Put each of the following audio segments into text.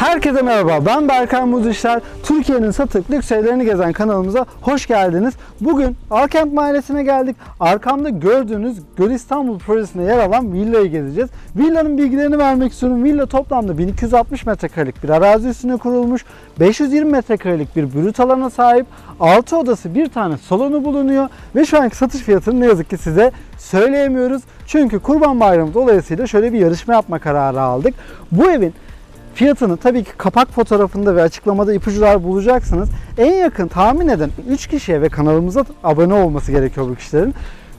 Herkese merhaba, ben Berkay Muzişler. Türkiye'nin satık lüks evlerini gezen kanalımıza hoş geldiniz. Bugün Alkent Mahallesi'ne geldik. Arkamda gördüğünüz Göl İstanbul projesinde yer alan villayı gezeceğiz. Villanın bilgilerini vermek istiyorum. Villa toplamda 1260 metrekarelik bir arazi üstüne kurulmuş. 520 metrekarelik bir brüt alana sahip. 6 odası, bir tane salonu bulunuyor. Ve şu anki satış fiyatını ne yazık ki size söyleyemiyoruz. Çünkü Kurban Bayramı dolayısıyla şöyle bir yarışma yapma kararı aldık. Bu evin fiyatını tabii ki kapak fotoğrafında ve açıklamada ipuçları bulacaksınız. En yakın tahmin eden 3 kişiye ve kanalımıza abone olması gerekiyor bu kişilerin.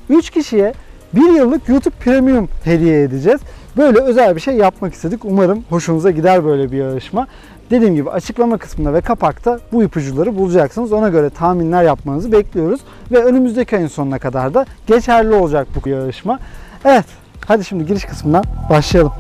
3 kişiye 1 yıllık YouTube Premium hediye edeceğiz. Böyle özel bir şey yapmak istedik. Umarım hoşunuza gider böyle bir yarışma. Dediğim gibi açıklama kısmında ve kapakta bu ipuçları bulacaksınız. Ona göre tahminler yapmanızı bekliyoruz. Ve önümüzdeki ayın sonuna kadar da geçerli olacak bu yarışma. Evet, hadi şimdi giriş kısmından başlayalım.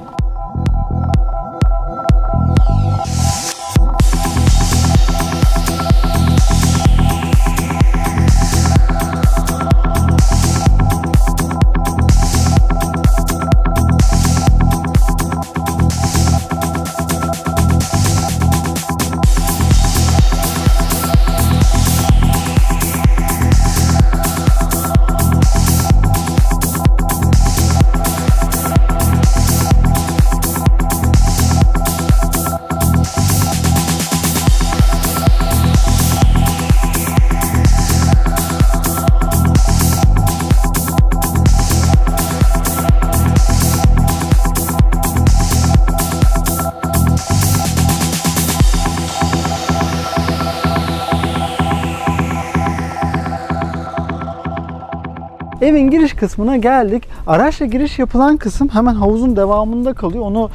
Evin giriş kısmına geldik. Araçla giriş yapılan kısım hemen havuzun devamında kalıyor. Onu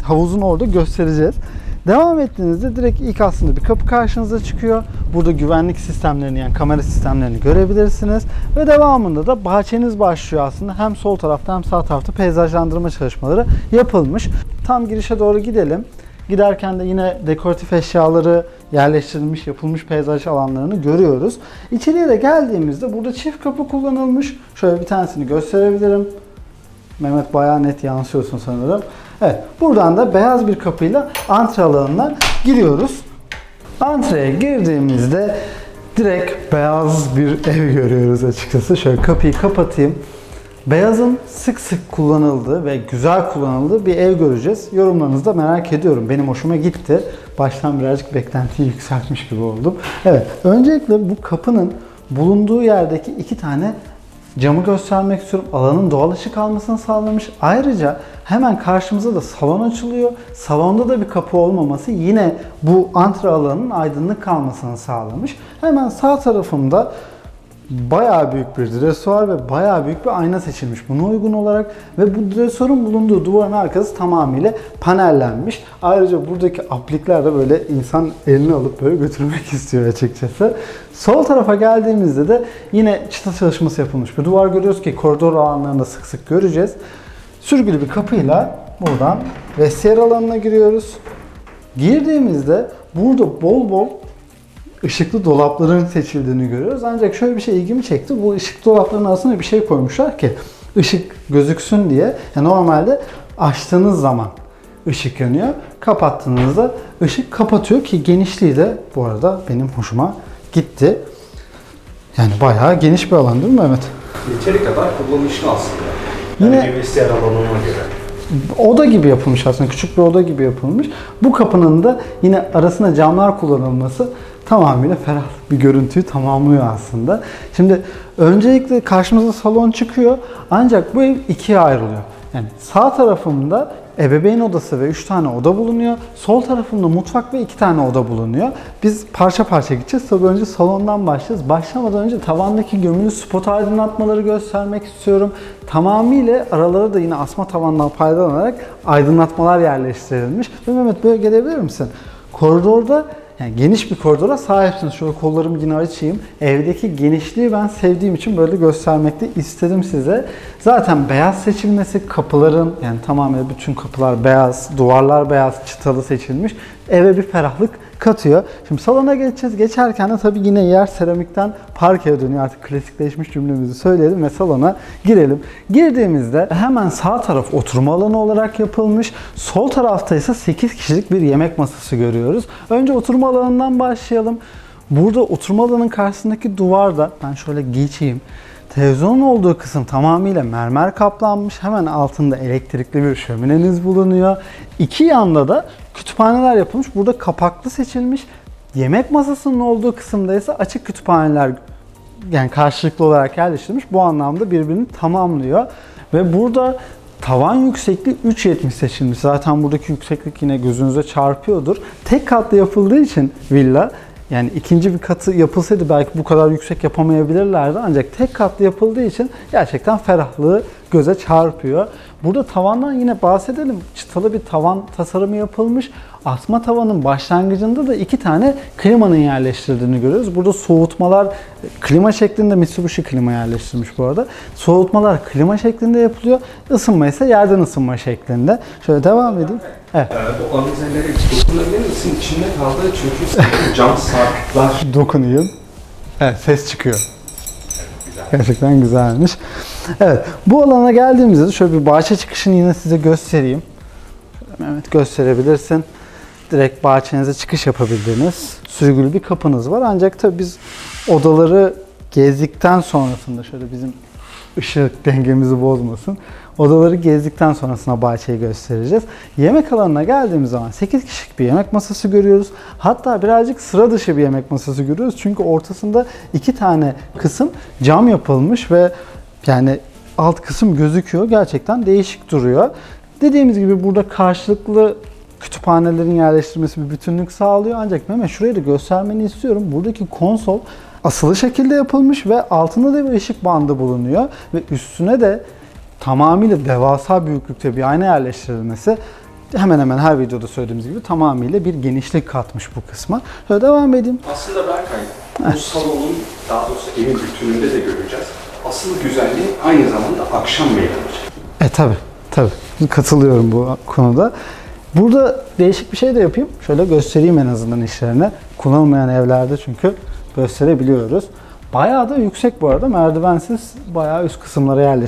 havuzun orada göstereceğiz. Devam ettiğinizde direkt ilk aslında bir kapı karşınıza çıkıyor. Burada güvenlik sistemlerini, yani kamera sistemlerini görebilirsiniz. Ve devamında da bahçeniz başlıyor aslında. Hem sol tarafta hem sağ tarafta peyzajlandırma çalışmaları yapılmış. Tam girişe doğru gidelim. Giderken de yine dekoratif eşyaları yerleştirilmiş, yapılmış peyzaj alanlarını görüyoruz. İçeriye de geldiğimizde burada çift kapı kullanılmış. Şöyle bir tanesini gösterebilirim. Mehmet bayağı net yansıyorsun sanırım. Evet, buradan da beyaz bir kapıyla antre alanına giriyoruz. Antreye girdiğimizde direkt beyaz bir ev görüyoruz açıkçası. Şöyle kapıyı kapatayım. Beyazın sık sık kullanıldığı ve güzel kullanıldığı bir ev göreceğiz. Yorumlarınızı da merak ediyorum. Benim hoşuma gitti. Baştan birazcık beklentiyi yükseltmiş gibi oldum. Evet, öncelikle bu kapının bulunduğu yerdeki 2 tane camı göstermek istiyorum. Alanın doğal ışık almasını sağlamış. Ayrıca hemen karşımıza da salon açılıyor. Salonda da bir kapı olmaması yine bu antre alanının aydınlık kalmasını sağlamış. Hemen sağ tarafımda bayağı büyük bir dresuar ve bayağı büyük bir ayna seçilmiş buna uygun olarak ve bu dresuarın bulunduğu duvarın arkası tamamıyla panellenmiş. Ayrıca buradaki aplikler de böyle insan elini alıp böyle götürmek istiyor açıkçası. Sol tarafa geldiğimizde de yine çıta çalışması yapılmış bir duvar görüyoruz ki koridor alanlarında sık sık göreceğiz. Sürgülü bir kapıyla buradan vestiyer alanına giriyoruz. Girdiğimizde burada bol bol ışıklı dolapların seçildiğini görüyoruz. Ancak şöyle bir şey ilgimi çekti. Bu ışıklı dolapların arasına bir şey koymuşlar ki ışık gözüksün diye. Yani normalde açtığınız zaman ışık yanıyor. Kapattığınızda ışık kapatıyor ki genişliği de bu arada benim hoşuma gitti. Yani bayağı geniş bir alan değil mi Mehmet? Yeteri kadar kullanışlı aslında. Yani yine bir vestiyer alanına göre. Oda gibi yapılmış aslında. Küçük bir oda gibi yapılmış. Bu kapının da yine arasına camlar kullanılması tamamıyla ferah bir görüntüyü tamamlıyor aslında. Şimdi öncelikle karşımıza salon çıkıyor. Ancak bu ev ikiye ayrılıyor. Yani sağ tarafımda ebeveyn odası ve 3 tane oda bulunuyor. Sol tarafımda mutfak ve 2 tane oda bulunuyor. Biz parça parça gideceğiz. Tabii önce salondan başlayacağız. Başlamadan önce tavandaki gömülü spot aydınlatmaları göstermek istiyorum. Tamamıyla aralara da yine asma tavandan faydalanarak aydınlatmalar yerleştirilmiş. Ve Mehmet böyle gelebilir misin? Koridorda yani geniş bir koridora sahipsiniz. Şöyle kollarımı yine açayım. Evdeki genişliği ben sevdiğim için böyle göstermek de istedim size. Zaten beyaz seçilmesi, kapıların yani tamamen bütün kapılar beyaz, duvarlar beyaz, çıtalı seçilmiş. eve bir ferahlık katıyor. Şimdi salona geçeceğiz. Geçerken de tabii yine yer seramikten parkeye dönüyor. Artık klasikleşmiş cümlemizi söyleyelim ve salona girelim. Girdiğimizde hemen sağ taraf oturma alanı olarak yapılmış. Sol tarafta ise 8 kişilik bir yemek masası görüyoruz. Önce oturma alanından başlayalım. Burada oturma alanının karşısındaki duvarda, ben şöyle geçeyim. Televizyonun olduğu kısım tamamıyla mermer kaplanmış. Hemen altında elektrikli bir şömineniz bulunuyor. İki yanda da kütüphaneler yapılmış. Burada kapaklı seçilmiş. Yemek masasının olduğu kısımda ise açık kütüphaneler yani karşılıklı olarak yerleştirilmiş. Bu anlamda birbirini tamamlıyor. Ve burada tavan yüksekliği 3.70 seçilmiş. Zaten buradaki yükseklik yine gözünüze çarpıyordur. Tek katlı yapıldığı için villa, yani ikinci bir katı yapılsaydı belki bu kadar yüksek yapamayabilirlerdi. Ancak tek katlı yapıldığı için gerçekten ferahlığı göze çarpıyor. Burada tavandan yine bahsedelim. Çıtalı bir tavan tasarımı yapılmış. Asma tavanın başlangıcında da 2 tane klimanın yerleştirildiğini görüyoruz. Burada soğutmalar klima şeklinde, Mitsubishi klima yerleştirilmiş bu arada. Soğutmalar klima şeklinde yapılıyor. Isınma ise yerden ısınma şeklinde. Şöyle devam edeyim. Evet. Bu avizelere dokunabilir misin? İçinde kaldı çünkü cam sarkıtlar. Dokunayım. Evet, ses çıkıyor. Gerçekten güzelmiş. Evet, bu alana geldiğimizde de şöyle bir bahçe çıkışını yine size göstereyim. Şöyle Mehmet gösterebilirsin. Direkt bahçenize çıkış yapabildiğiniz sürgülü bir kapınız var. Ancak tabii biz odaları gezdikten sonrasında şöyle bizim ışık dengemizi bozmasın. Odaları gezdikten sonrasında bahçeyi göstereceğiz. Yemek alanına geldiğimiz zaman 8 kişilik bir yemek masası görüyoruz. Hatta birazcık sıra dışı bir yemek masası görüyoruz. Çünkü ortasında 2 tane kısım cam yapılmış ve yani alt kısım gözüküyor. Gerçekten değişik duruyor. Dediğimiz gibi burada karşılıklı kütüphanelerin yerleştirilmesi bir bütünlük sağlıyor. Ancak Mehmet şurayı da göstermeni istiyorum. Buradaki konsol asılı şekilde yapılmış ve altında da bir ışık bandı bulunuyor. Ve üstüne de tamamıyla devasa büyüklükte bir ayna yerleştirilmesi hemen hemen her videoda söylediğimiz gibi tamamıyla bir genişlik katmış bu kısma. Şöyle devam edeyim. Aslında Berkay, bu salonun, daha doğrusu evin bütününde de göreceğiz. Asıl güzelliği aynı zamanda akşam meydanı. Tabii. Katılıyorum bu konuda. Burada değişik bir şey de yapayım. Şöyle göstereyim en azından işlerine. Kullanılmayan evlerde çünkü gösterebiliyoruz. Bayağı da yüksek bu arada. Merdivensiz bayağı üst kısımlara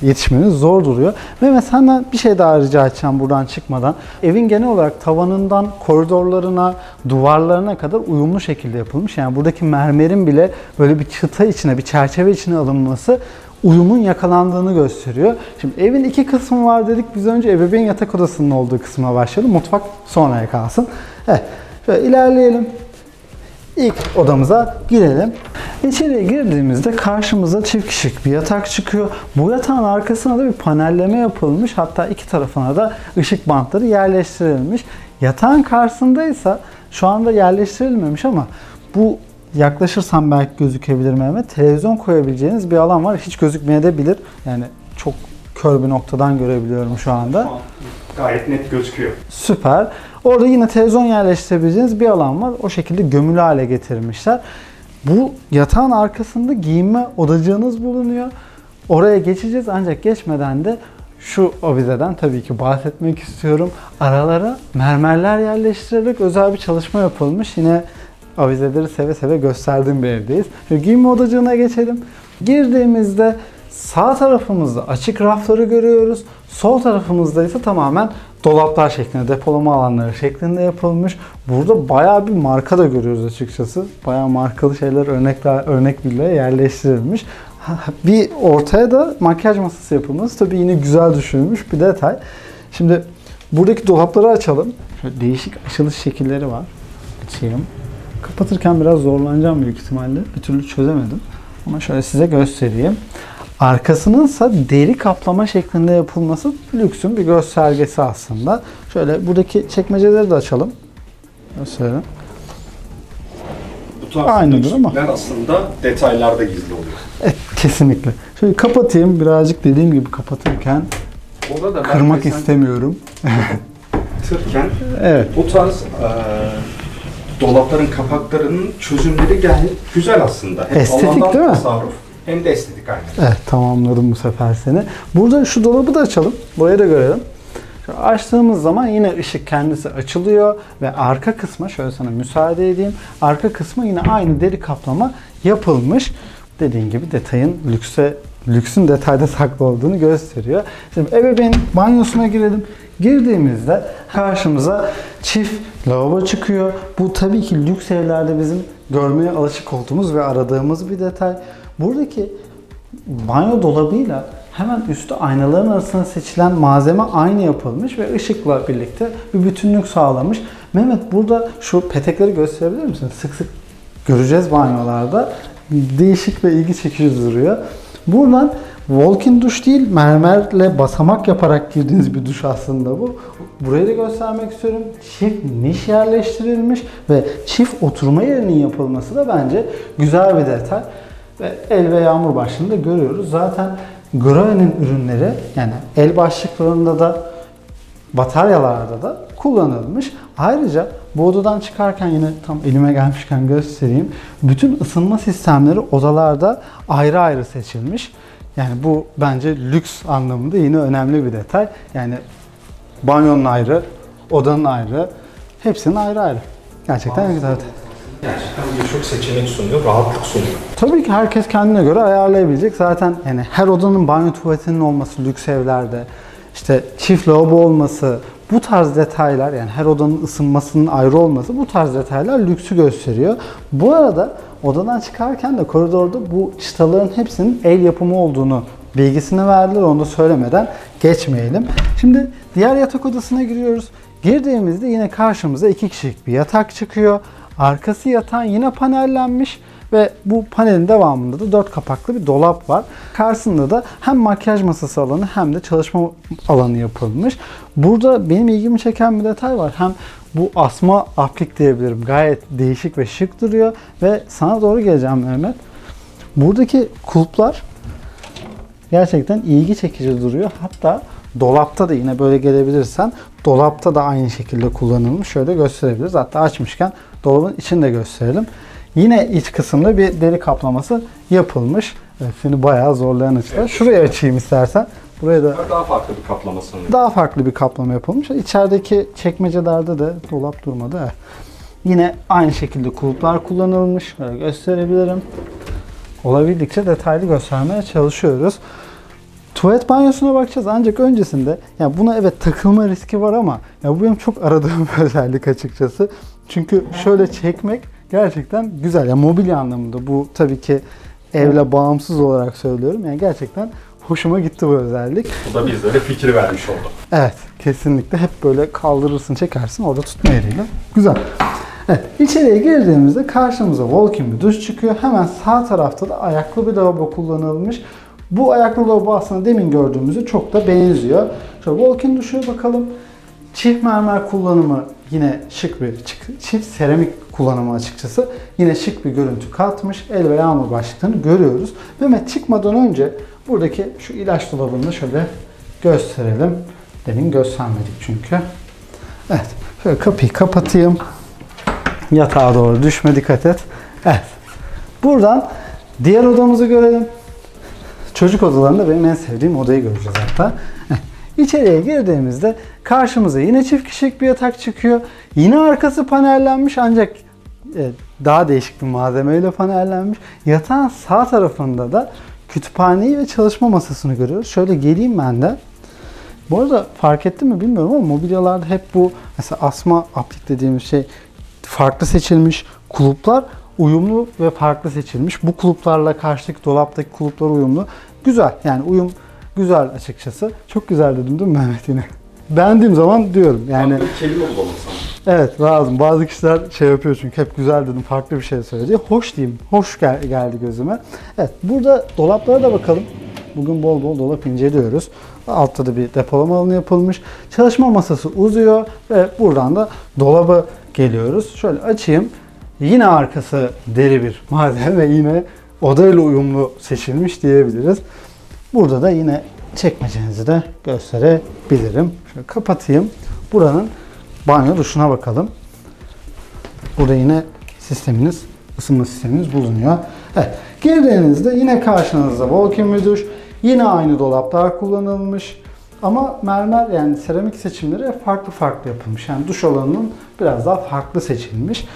yetişmeniz zor duruyor. Mehmet senden bir şey daha rica edeceğim buradan çıkmadan. Evin genel olarak tavanından koridorlarına, duvarlarına kadar uyumlu şekilde yapılmış. Yani buradaki mermerin bile böyle bir çıta içine, bir çerçeve içine alınması uyumun yakalandığını gösteriyor. Şimdi evin 2 kısmı var dedik. Biz önce ebeveyn yatak odasının olduğu kısma başlayalım. Mutfak sonraya kalsın. Evet. Şöyle ilerleyelim. İlk odamıza girelim. İçeriye girdiğimizde karşımıza çift kişilik bir yatak çıkıyor. Bu yatağın arkasına da bir panelleme yapılmış. Hatta iki tarafına da ışık bantları yerleştirilmiş. Yatağın karşısındaysa şu anda yerleştirilmemiş ama bu yaklaşırsam belki gözükebilir Mehmet. Televizyon koyabileceğiniz bir alan var. Hiç gözükmeyebilir. Yani çok kör bir noktadan görebiliyorum şu anda. Gayet net gözüküyor. Süper. Orada yine televizyon yerleştirebileceğiniz bir alan var. O şekilde gömülü hale getirmişler. Bu yatağın arkasında giyinme odacığınız bulunuyor. Oraya geçeceğiz ancak geçmeden de şu avizeden tabii ki bahsetmek istiyorum. Aralara mermerler yerleştirerek özel bir çalışma yapılmış. Yine avizeleri seve seve gösterdiğim bir evdeyiz. Şimdi giyinme odacığına geçelim. Girdiğimizde sağ tarafımızda açık rafları görüyoruz. Sol tarafımızda ise tamamen dolaplar şeklinde, depolama alanları şeklinde yapılmış. Burada bayağı bir marka da görüyoruz açıkçası. Bayağı markalı şeyler, örnek villaya yerleştirilmiş. Bir ortaya da makyaj masası yapılması tabii yine güzel düşünülmüş bir detay. Şimdi buradaki dolapları açalım. Şöyle değişik açılış şekilleri var. Açayım. Kapatırken biraz zorlanacağım büyük ihtimalle. Bir türlü çözemedim. Ama şöyle size göstereyim. Arkasınınsa deri kaplama şeklinde yapılması lüksün bir göstergesi aslında. Şöyle buradaki çekmeceleri de açalım. Gösterelim. Bu tarz aynıdır ama aslında detaylarda gizli oluyor. Evet, kesinlikle. Şöyle kapatayım. Birazcık dediğim gibi kapatırken kırmak istemiyorum. Tırken evet. Bu tarz dolapların kapaklarının çözümleri gayet güzel aslında. Hem estetik değil mi? Tasarruf, hem de estetik aynı. Evet, tamamladım bu sefer seni. Burada şu dolabı da açalım. Burayı da görelim. Şöyle açtığımız zaman yine ışık kendisi açılıyor ve arka kısma, şöyle sana müsaade edeyim, arka kısma yine aynı deri kaplama yapılmış. Dediğin gibi detayın lüksün detayda saklı olduğunu gösteriyor. Şimdi ebeveyn banyosuna girelim. Girdiğimizde karşımıza çift lavabo çıkıyor. Bu tabii ki lüks evlerde bizim görmeye alışık olduğumuz ve aradığımız bir detay. Buradaki banyo dolabıyla hemen üstü aynaların arasında seçilen malzeme aynı yapılmış ve ışıkla birlikte bir bütünlük sağlamış. Mehmet, burada şu petekleri gösterebilir misin? Sık sık göreceğiz banyolarda. Değişik ve ilgi çekici duruyor. Buradan walk-in duş değil, mermerle basamak yaparak girdiğiniz bir duş aslında bu. Burayı da göstermek istiyorum. Çift niş yerleştirilmiş ve çift oturma yerinin yapılması da bence güzel bir detay. Ve el ve yağmur başlığında görüyoruz. Zaten Grohe'nin ürünleri, yani el başlıklarında da bataryalarda da kullanılmış. Ayrıca bu odadan çıkarken yine tam elime gelmişken göstereyim. Bütün ısınma sistemleri odalarda ayrı ayrı seçilmiş. Yani bu bence lüks anlamında yine önemli bir detay. Yani banyonun ayrı, odanın ayrı, hepsinin ayrı ayrı. Gerçekten güzel. Gerçekten birçok seçenek sunuyor, rahatlık sunuyor. Tabii ki herkes kendine göre ayarlayabilecek. Zaten yani her odanın banyo tuvaletinin olması lüks evlerde, işte çift lavabo olması, bu tarz detaylar, yani her odanın ısınmasının ayrı olması, bu tarz detaylar lüksü gösteriyor. Bu arada odadan çıkarken de koridorda bu çıtaların hepsinin el yapımı olduğunu bilgisini verdiler. Onu da söylemeden geçmeyelim. Şimdi diğer yatak odasına giriyoruz. Girdiğimizde yine karşımıza 2 kişilik bir yatak çıkıyor. Arkası yatağın yine panellenmiş ve bu panelin devamında da 4 kapaklı bir dolap var. Karşısında da hem makyaj masası alanı hem de çalışma alanı yapılmış. Burada benim ilgimi çeken bir detay var. Hem bu asma aplik diyebilirim. Gayet değişik ve şık duruyor ve sana doğru geleceğim Mehmet. Buradaki kulplar gerçekten ilgi çekici duruyor. Hatta dolapta da yine böyle gelebilirsen, dolapta da aynı şekilde kullanılmış. Şöyle gösterebiliriz. Hatta açmışken dolabın içini de gösterelim. Yine iç kısımda bir deri kaplaması yapılmış. Evet, seni bayağı zorlayan açılar. Şurayı açayım istersen. Buraya da Daha farklı bir kaplama sanırım. daha farklı bir kaplama yapılmış. İçerideki çekmecelerde de dolap durmadı. Evet. Yine aynı şekilde kulplar kullanılmış. Böyle gösterebilirim. Olabildikçe detaylı göstermeye çalışıyoruz. Tuvalet banyosuna bakacağız ancak öncesinde ya buna evet takılma riski var ama ya bu benim çok aradığım bir özellik açıkçası. Çünkü şöyle çekmek gerçekten güzel. Ya mobilya anlamında bu tabii ki evle bağımsız olarak söylüyorum. Yani gerçekten hoşuma gitti bu özellik. Bu da bizlere fikir vermiş oldu. Evet, kesinlikle hep böyle kaldırırsın, çekersin orada tutma yeriyle. Güzel. Evet, içeriye girdiğimizde karşımıza walk-in bir duş çıkıyor. Hemen sağ tarafta da ayaklı bir lavabo kullanılmış. Bu ayaklı lavabo aslında demin gördüğümüze çok da benziyor. Şöyle walk-in duşa bakalım. Çift mermer kullanımı yine şık bir, çift seramik kullanımı açıkçası. Yine şık bir görüntü katmış. El ve yağmur başlıklarını görüyoruz. Mehmet, çıkmadan önce buradaki şu ilaç dolabını da şöyle gösterelim. Demin göstermedik çünkü. Evet, şöyle kapıyı kapatayım. Yatağa doğru düşme, dikkat et. Evet. Buradan diğer odamızı görelim. Çocuk odalarında benim en sevdiğim odayı göreceğiz hatta. İçeriye girdiğimizde karşımıza yine çift kişilik bir yatak çıkıyor. Yine arkası panellenmiş ancak daha değişik bir malzemeyle panellenmiş. Yatağın sağ tarafında da kütüphaneyi ve çalışma masasını görüyoruz. Şöyle geleyim ben de. Bu arada fark ettin mi bilmiyorum ama mobilyalarda hep bu mesela asma aplik dediğimiz şey farklı seçilmiş. Kuluplar uyumlu ve farklı seçilmiş. Bu kuluplarla karşıdaki dolaptaki kuluplar uyumlu. Güzel, yani uyum güzel açıkçası. Çok güzel dedim değil mi Mehmet yine? Beğendiğim zaman diyorum yani. Bir kelime bulalım sana. Evet, lazım. Bazı kişiler şey yapıyor çünkü hep güzel dedim, farklı bir şey söyledi. Hoş diyeyim. Hoş geldi gözüme. Evet, burada dolaplara da bakalım. Bugün bol bol dolap inceliyoruz. Altta da bir depolama alanı yapılmış. Çalışma masası uzuyor ve buradan da dolaba geliyoruz. Şöyle açayım. Yine arkası deri bir malzeme ve yine odayla uyumlu seçilmiş diyebiliriz. Burada da yine çekmecenizi de gösterebilirim. Şöyle kapatayım. Buranın banyo duşuna bakalım. Burada yine sisteminiz, ısınma sisteminiz bulunuyor. Evet. Girdiğinizde yine karşınızda walk-in bir duş. Yine aynı dolaplar kullanılmış. Ama mermer yani seramik seçimleri farklı farklı yapılmış. Yani duş alanının biraz daha farklı seçilmiş.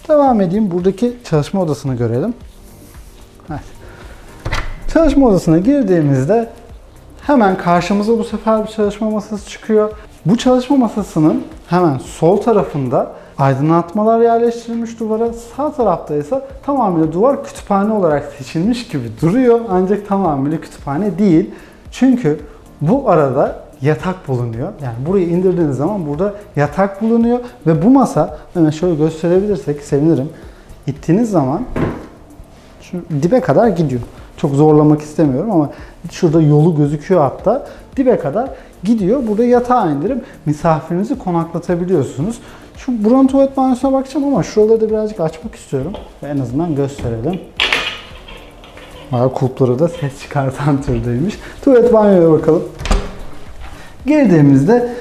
Devam edeyim. Buradaki çalışma odasını görelim. Evet. Çalışma odasına girdiğimizde hemen karşımıza bu sefer bir çalışma masası çıkıyor. Bu çalışma masasının hemen sol tarafında aydınlatmalar yerleştirilmiş duvara. Sağ tarafta ise tamamıyla duvar kütüphane olarak seçilmiş gibi duruyor. Ancak tamamıyla kütüphane değil. Çünkü bu arada yatak bulunuyor. Yani burayı indirdiğiniz zaman burada yatak bulunuyor. Ve bu masa, hemen şöyle gösterebilirsek sevinirim. İttiğiniz zaman şu dibe kadar gidiyor. Çok zorlamak istemiyorum ama şurada yolu gözüküyor hatta. Dibe kadar gidiyor. Burada yatağı indirip misafirinizi konaklatabiliyorsunuz. Buranın tuvalet banyosuna bakacağım ama şuraları da birazcık açmak istiyorum. Ve en azından gösterelim. Kulpları da ses çıkartan türdeymiş. Tuvalet banyoya bakalım. Girdiğimizde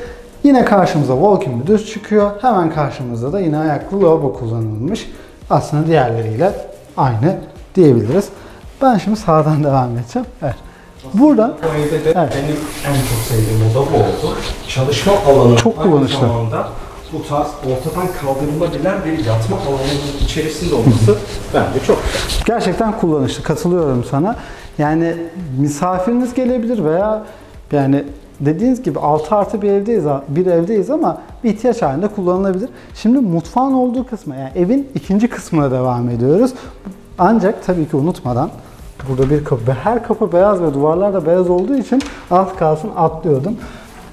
yine karşımıza walk-in bir duş çıkıyor. Hemen karşımızda da yine ayaklı lavabo kullanılmış. Aslında diğerleriyle aynı diyebiliriz. Ben şimdi sağdan devam edeceğim. Evet. Buradan evet. Benim en çok sevdiğim oda bu oldu. Çalışma alanı çok kullanışlı. Aynı zamanda bu tarz ortadan kaldırılabilen bir yatma alanının içerisinde olması bence çok güzel. Gerçekten kullanışlı. Katılıyorum sana. Yani misafiriniz gelebilir veya yani dediğiniz gibi 6+1 evdeyiz ama bir ihtiyaç halinde kullanılabilir. Şimdi mutfağın olduğu kısma yani evin ikinci kısmına devam ediyoruz. Ancak tabii ki unutmadan burada bir kapı ve her kapı beyaz ve duvarlar da beyaz olduğu için az kalsın atlıyordum.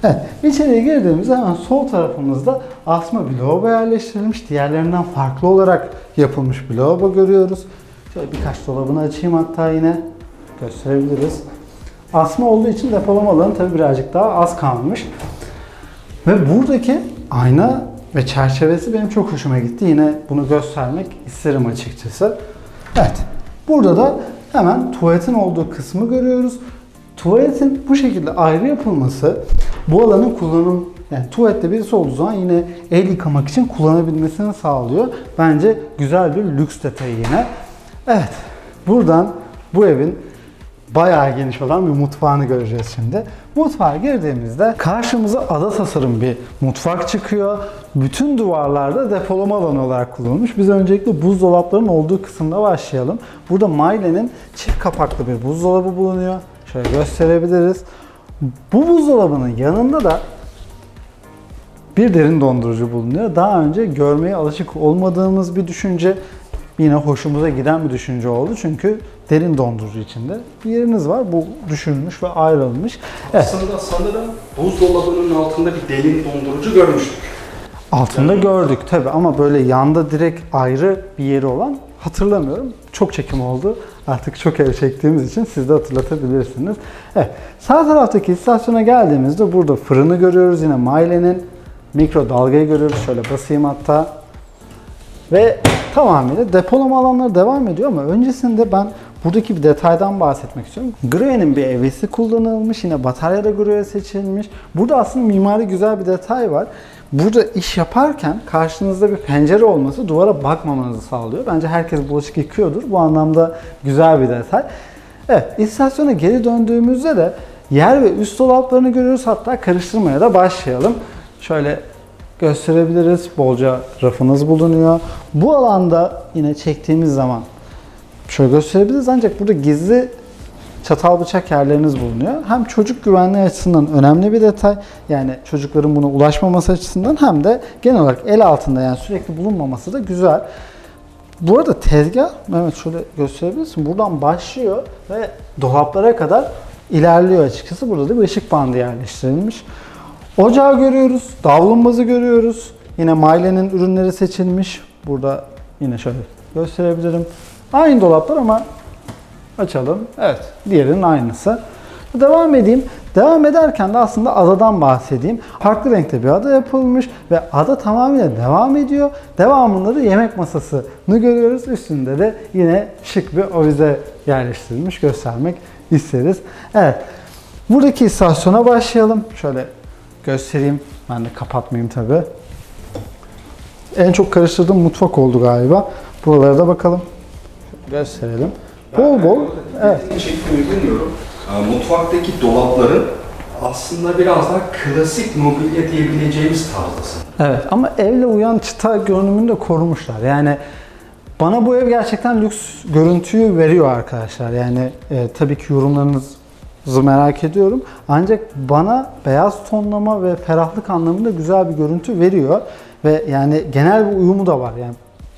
Evet, içeriye girdiğimizde hemen sol tarafımızda asma bir lavabo yerleştirilmiş. Diğerlerinden farklı olarak yapılmış bir lavabo görüyoruz. Şöyle birkaç dolabını açayım hatta yine gösterebiliriz. Asma olduğu için depolama alanı tabii birazcık daha az kalmış. Ve buradaki ayna ve çerçevesi benim çok hoşuma gitti. Yine bunu göstermek isterim açıkçası. Evet, burada da hemen tuvaletin olduğu kısmı görüyoruz. Tuvaletin bu şekilde ayrı yapılması bu alanın yani tuvalette birisi olduğu zaman yine el yıkamak için kullanabilmesini sağlıyor. Bence güzel bir lüks detayı yine. Evet, buradan bu evin bayağı geniş olan bir mutfağını göreceğiz şimdi. Mutfağa girdiğimizde karşımıza ada tasarım bir mutfak çıkıyor. Bütün duvarlarda depolama alanı olarak kullanılmış. Biz öncelikle buzdolaplarının olduğu kısımda başlayalım. Burada Maile'nin çift kapaklı bir buzdolabı bulunuyor. Şöyle gösterebiliriz. Bu buzdolabının yanında da bir derin dondurucu bulunuyor. Daha önce görmeye alışık olmadığımız bir düşünce. Yine hoşumuza giden bir düşünce oldu. Çünkü derin dondurucu içinde bir yeriniz var. Bu düşünülmüş ve ayrılmış. Evet. Aslında sanırım buzdolabının altında bir derin dondurucu görmüştük. Altında gördük tabi ama böyle yanda direkt ayrı bir yeri olan hatırlamıyorum. Çok çekim oldu. Artık çok ev çektiğimiz için siz de hatırlatabilirsiniz. Evet. Sağ taraftaki istasyona geldiğimizde burada fırını görüyoruz. Yine Maile'nin mikrodalgayı görüyoruz. Şöyle basayım hatta. Ve tamamıyla depolama alanları devam ediyor ama öncesinde ben buradaki bir detaydan bahsetmek istiyorum. Gruyère'nin bir evyesi kullanılmış. Yine batarya da Gruyère seçilmiş. Burada aslında mimari güzel bir detay var. Burada iş yaparken karşınızda bir pencere olması duvara bakmamanızı sağlıyor. Bence herkes bulaşık yıkıyordur. Bu anlamda güzel bir detay. Evet, istasyona geri döndüğümüzde de yer ve üst dolaplarını görüyoruz. Hatta karıştırmaya da başlayalım. Şöyle gösterebiliriz. Bolca rafınız bulunuyor. Bu alanda yine çektiğimiz zaman şöyle gösterebiliriz. Ancak burada gizli çatal bıçak yerleriniz bulunuyor. Hem çocuk güvenliği açısından önemli bir detay. Yani çocukların buna ulaşmaması açısından hem de genel olarak el altında yani sürekli bulunmaması da güzel. Bu arada tezgah, Mehmet şöyle gösterebilirsin. Buradan başlıyor ve dolaplara kadar ilerliyor açıkçası. Burada da bir ışık bandı yerleştirilmiş. Ocağı görüyoruz, davlumbazı görüyoruz. Yine Maile'nin ürünleri seçilmiş. Burada yine şöyle gösterebilirim. Aynı dolaplar ama açalım. Evet, diğerinin aynısı. Devam edeyim. Devam ederken de aslında adadan bahsedeyim. Farklı renkte bir ada yapılmış ve ada tamamıyla devam ediyor. Devamında da yemek masasını görüyoruz. Üstünde de yine şık bir avize yerleştirilmiş. Göstermek isteriz. Evet, buradaki istasyona başlayalım. Şöyle göstereyim. Ben de kapatmayayım tabi. En çok karıştırdığım mutfak oldu galiba. Buralara da bakalım. Gösterelim. Bol bol. Evet. Çektiğimi bilmiyorum. Mutfaktaki dolapların aslında biraz daha klasik mobilya diyebileceğimiz tarzdasın. Evet ama evle uyan çıta görünümünü de korumuşlar. Yani bana bu ev gerçekten lüks görüntüyü veriyor arkadaşlar. Yani tabii ki yorumlarınızı merak ediyorum. Ancak bana beyaz tonlama ve ferahlık anlamında güzel bir görüntü veriyor. Ve yani genel bir uyumu da var. Yani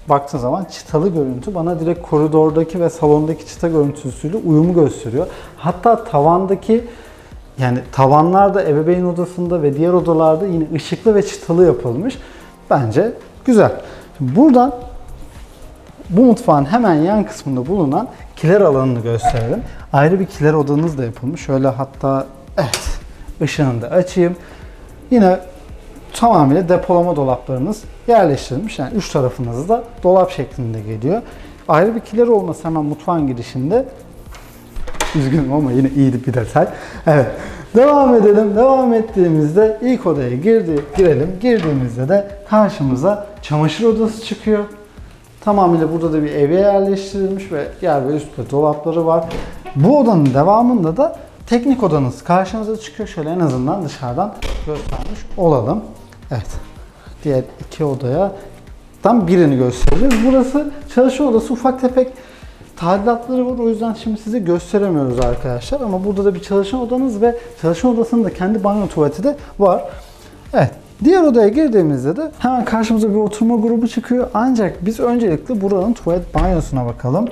baktığın zaman çıtalı görüntü bana direkt koridordaki ve salondaki çıta görüntüsüyle uyumu gösteriyor. Hatta tavandaki, yani tavanlar da ebeveyn odasında ve diğer odalarda yine ışıklı ve çıtalı yapılmış. Bence güzel. Şimdi buradan bu mutfağın hemen yan kısmında bulunan kiler alanını gösterelim. Ayrı bir kiler odanız da yapılmış. Şöyle hatta evet, ışığını da açayım. Yine tamamıyla depolama dolaplarınız yerleştirilmiş. Yani üç tarafınız da dolap şeklinde geliyor. Ayrı bir kiler olması hemen mutfağın girişinde. Üzgünüm ama yine iyiydi bir detay. Evet. Devam edelim. Devam ettiğimizde ilk odaya girelim. Girdiğimizde de karşımıza çamaşır odası çıkıyor. Tamamıyla burada da bir evye yerleştirilmiş ve yer ve üstte dolapları var. Bu odanın devamında da teknik odanız karşınıza çıkıyor. Şöyle en azından dışarıdan göstermiş olalım. Evet. Diğer iki odadan birini göstereceğiz. Burası çalışma odası, ufak tefek tadilatları var. O yüzden şimdi size gösteremiyoruz arkadaşlar. Ama burada da bir çalışma odanız ve çalışma odasının da kendi banyo tuvaleti de var. Evet. Diğer odaya girdiğimizde de hemen karşımıza bir oturma grubu çıkıyor. Ancak biz öncelikle buranın tuvalet banyosuna bakalım.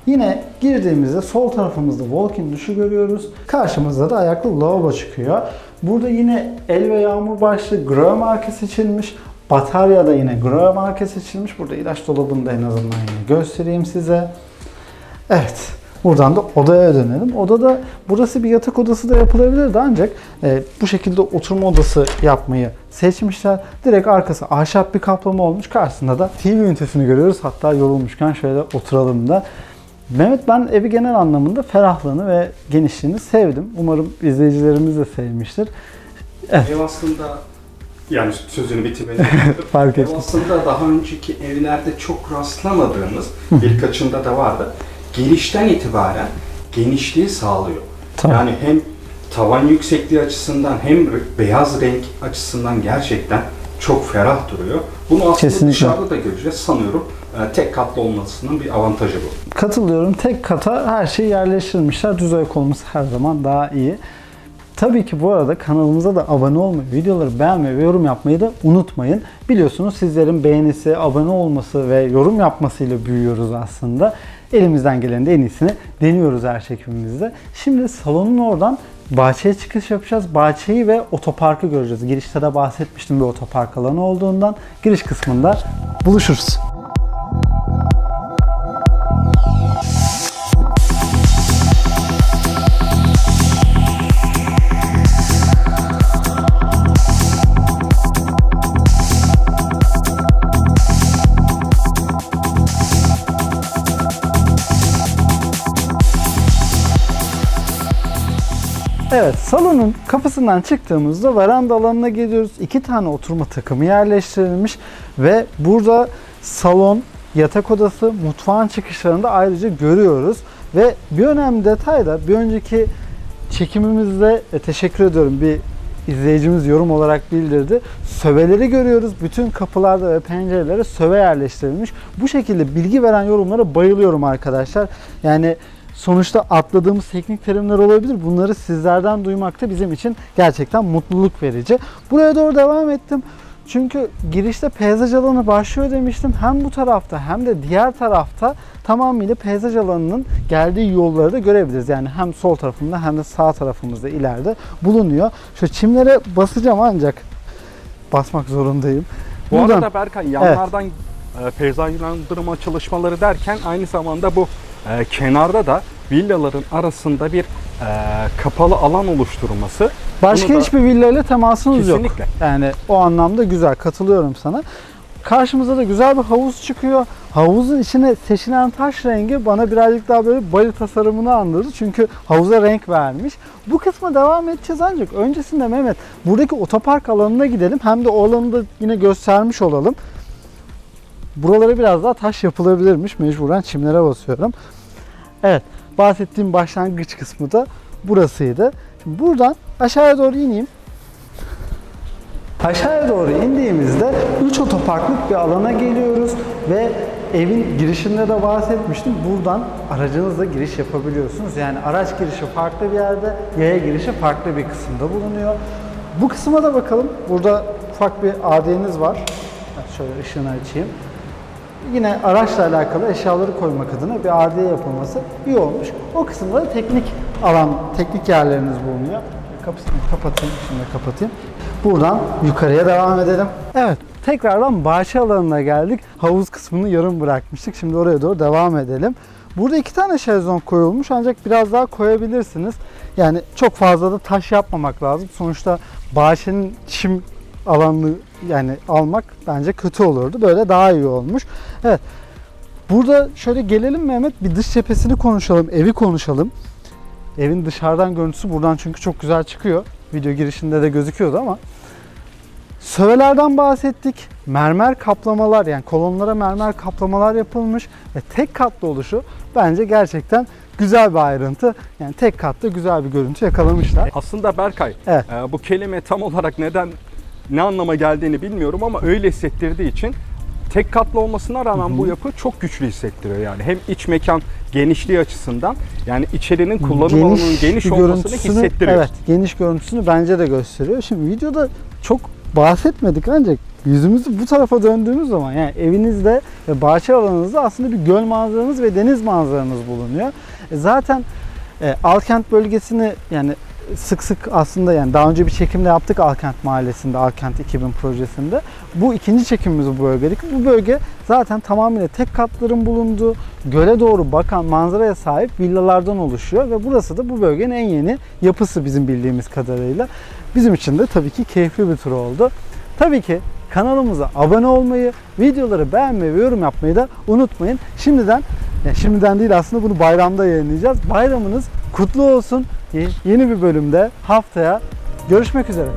Yine girdiğimizde sol tarafımızda walk-in duşu görüyoruz. Karşımızda da ayaklı lavabo çıkıyor. Burada yine el ve yağmur başlığı Grohe marka seçilmiş. Batarya da yine Grohe marka seçilmiş. Burada ilaç dolabını da en azından yine göstereyim size. Evet. Buradan da odaya dönelim. Odada burası bir yatak odası da yapılabilirdi ancak bu şekilde oturma odası yapmayı seçmişler. Direkt arkası ahşap bir kaplama olmuş. Karşısında da TV ünitesini görüyoruz. Hatta yorulmuşken şöyle oturalım da. Mehmet, ben evi genel anlamda ferahlığını ve genişliğini sevdim. Umarım izleyicilerimiz de sevmiştir. Evet. Ev aslında, yani sözünü bitirmedim. Fark ettim. Ev aslında daha önceki evlerde çok rastlamadığımız, birkaçında da vardı. Girişten itibaren genişliği sağlıyor. Tamam. Yani hem tavan yüksekliği açısından hem beyaz renk açısından gerçekten çok ferah duruyor. Bunu aslında Kesinlikle. dışarıda da göreceğiz sanıyorum. Tek katlı olmasının bir avantajı bu. Katılıyorum. Tek kata her şeyi yerleştirmişler. Düz ayak olması her zaman daha iyi. Tabii ki bu arada kanalımıza da abone olmayı, videoları beğenmeyi ve yorum yapmayı da unutmayın. Biliyorsunuz sizlerin beğenisi, abone olması ve yorum yapmasıyla büyüyoruz aslında. Elimizden gelenin de en iyisini deniyoruz her çekimimizde. Şimdi salonun oradan bahçeye çıkış yapacağız. Bahçeyi ve otoparkı göreceğiz. Girişte de bahsetmiştim bir otopark alanı olduğundan. Giriş kısmında buluşuruz. Evet, salonun kapısından çıktığımızda veranda alanına geliyoruz. 2 tane oturma takımı yerleştirilmiş ve burada salon, yatak odası, mutfağın çıkışlarını da ayrıca görüyoruz. Ve bir önemli detay da bir önceki çekimimizde teşekkür ediyorum, bir izleyicimiz yorum olarak bildirdi. Söveleri görüyoruz. Bütün kapılarda ve pencerelere söve yerleştirilmiş. Bu şekilde bilgi veren yorumlara bayılıyorum arkadaşlar. Yani sonuçta atladığımız teknik terimler olabilir. Bunları sizlerden duymak da bizim için gerçekten mutluluk verici. Buraya doğru devam ettim. Çünkü girişte peyzaj alanı başlıyor demiştim. Hem bu tarafta hem de diğer tarafta tamamıyla peyzaj alanının geldiği yolları da görebiliriz. Yani hem sol tarafında hem de sağ tarafımızda ileride bulunuyor. Şu çimlere basacağım ancak basmak zorundayım. Bu arada Berkay, yanlardan peyzajlandırma çalışmaları derken aynı zamanda bu kenarda da villaların arasında bir kapalı alan oluşturulması. Başka hiçbir villayla temasınız kesinlikle yok. Yani o anlamda güzel, katılıyorum sana. Karşımıza da güzel bir havuz çıkıyor. Havuzun içine seçilen taş rengi bana birazcık daha böyle Bali tasarımını andırdı. Çünkü havuza renk vermiş. Bu kısma devam edeceğiz ancak öncesinde Mehmet, buradaki otopark alanına gidelim. Hem de o alanı da yine göstermiş olalım. Buralara biraz daha taş yapılabilirmiş. Mecburen çimlere basıyorum. Evet, bahsettiğim başlangıç kısmı da burasıydı. Şimdi buradan aşağıya doğru ineyim. Aşağıya doğru indiğimizde 3 otoparklık bir alana geliyoruz ve evin girişinde de bahsetmiştim. Buradan aracınızla giriş yapabiliyorsunuz. Yani araç girişi farklı bir yerde, yaya girişi farklı bir kısımda bulunuyor. Bu kısma da bakalım. Burada ufak bir AD'niz var. Şöyle ışığını açayım. Yine araçla alakalı eşyaları koymak adına bir AD yapılması iyi olmuş. O kısımda da teknik alan, teknik yerleriniz bulunuyor. Kapısını kapatayım, şimdi kapatayım. Buradan yukarıya devam edelim. Evet, tekrardan bahçe alanına geldik. Havuz kısmını yarım bırakmıştık. Şimdi oraya doğru devam edelim. Burada 2 tane şezlong koyulmuş ancak biraz daha koyabilirsiniz. Yani çok fazla da taş yapmamak lazım. Sonuçta bahçenin çim alanını yani almak bence kötü olurdu. Böyle daha iyi olmuş. Evet. Burada şöyle gelelim Mehmet, bir dış cephesini konuşalım, evi konuşalım. Evin dışarıdan görüntüsü buradan çünkü çok güzel çıkıyor. Video girişinde de gözüküyordu ama. Sövelerden bahsettik. Mermer kaplamalar, yani kolonlara mermer kaplamalar yapılmış ve tek katlı oluşu bence gerçekten güzel bir ayrıntı. Yani tek katlı güzel bir görüntü yakalamışlar. Aslında Berkay, Evet. Bu kelime tam olarak ne anlama geldiğini bilmiyorum ama öyle hissettirdiği için tek katlı olmasına rağmen bu yapı çok güçlü hissettiriyor yani. Hem iç mekan genişliği açısından, yani içerinin kullanım alanının geniş olmasını hissettiriyor. Evet, geniş görüntüsünü bence de gösteriyor. Şimdi videoda çok bahsetmedik ancak yüzümüzü bu tarafa döndüğümüz zaman yani evinizde ve bahçe alanınızda aslında bir göl manzaranız ve deniz manzaranız bulunuyor. Zaten Alkent bölgesini yani sık sık aslında, yani daha önce bir çekimde yaptık Alkent Mahallesi'nde, Alkent 2000 projesinde. Bu ikinci çekimimiz bu bölgedeki. Bu bölge zaten tamamıyla tek katların bulunduğu, göle doğru bakan manzaraya sahip villalardan oluşuyor ve burası da bu bölgenin en yeni yapısı bizim bildiğimiz kadarıyla. Bizim için de tabii ki keyifli bir tur oldu. Tabii ki kanalımıza abone olmayı, videoları beğenmeyi ve yorum yapmayı da unutmayın. Şimdiden değil aslında, bunu bayramda yayınlayacağız. Bayramınız kutlu olsun. Yeni bir bölümde haftaya görüşmek üzere.